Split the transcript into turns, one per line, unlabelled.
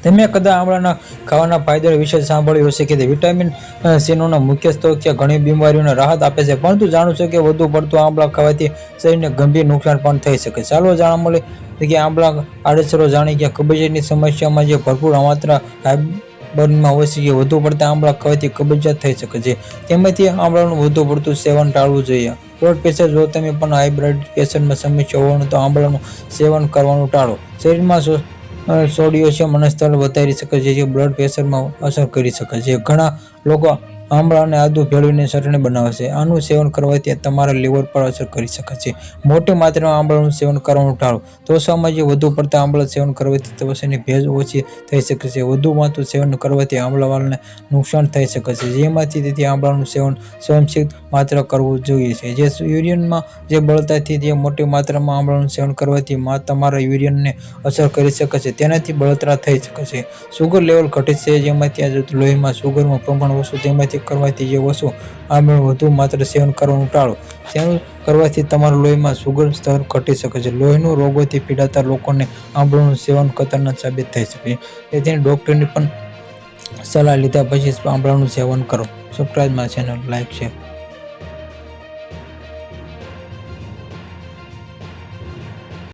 તમે કદાચ આમળાના ખાવાના ફાયદા વિશે સાંભળ્યું હશે કે વિટામિન સીનો મુખ્ય સ્ત્રોત છે, ઘણી બીમારીઓને રાહત આપે છે, પરંતુ જાણો છો કે વધુ પડતું આમળા ખાવાથી શરીરને ગંભીર નુકસાન પણ થઈ શકે. ચાલો જાણવા મળે કે આમળા આડઅસરો જાણી કે કબજિયાતની સમસ્યામાં જે ભરપૂર માત્રા ફાઇબરમાં હોય છે કે વધુ પડતા આમળા ખાવાથી કબજિયાત થઈ શકે છે. તેમાંથી આમળાનું વધુ પડતું સેવન ટાળવું જોઈએ. બ્લડ પ્રેશર: જો તમે પણ હાઈ બ્લડ પ્રેશરમાં સમસ્યા હોય તો આમળાનું સેવન કરવાનું ટાળો. શરીરમાં સોડિયમ સ્તર વધારી શકે છે, જે બ્લડ પ્રેશરમાં અસર કરી શકે છે. ઘણા લોકો આમળા અને આદુ ભેળવીને ચટણી બનાવે છે. આનું સેવન કરવાથી તમારા લીવર પર અસર કરી શકે છે. મોટી માત્રામાં આમળાનું સેવન કરવાનું ટાળો. ત્વચામાં વધુ પડતા આમળા સેવન કરવાથી ત્વચાની ભેજ ઓછી થઈ શકે છે. વધુ માત્રામાં સેવન કરવાથી આમળા વાળને નુકસાન થઈ શકે છે, તેથી આમળાનું સેવન સંયમિત માત્રામાં કરવું જોઈએ. જે યુરિનમાં બળતરાથી: મોટી માત્રામાં આમળાનું સેવન કરવાથી તમારા યુરિનને અસર કરી શકે છે, તેનાથી બળતરા થઈ શકે છે. સુગર લેવલ ઘટે છે: લોહીમાં સુગરનું પ્રમાણ ઓછું કરવાથી ઓછું આમળાનું વધુ માત્રામાં સેવન કરવાનું ટાળો. સેવન કરવાથી તમારા લોહીમાં સુગર સ્તર ઘટી શકે છે. લોહીના રોગોથી પીડાતા લોકોને આમળાનું સેવન ખતરનાક સાબિત થઈ શકે છે, તેથી ડોક્ટરની પણ સલાહ લીધા પછી આમળાનું સેવન કરો. Subscribe my channel, like, share.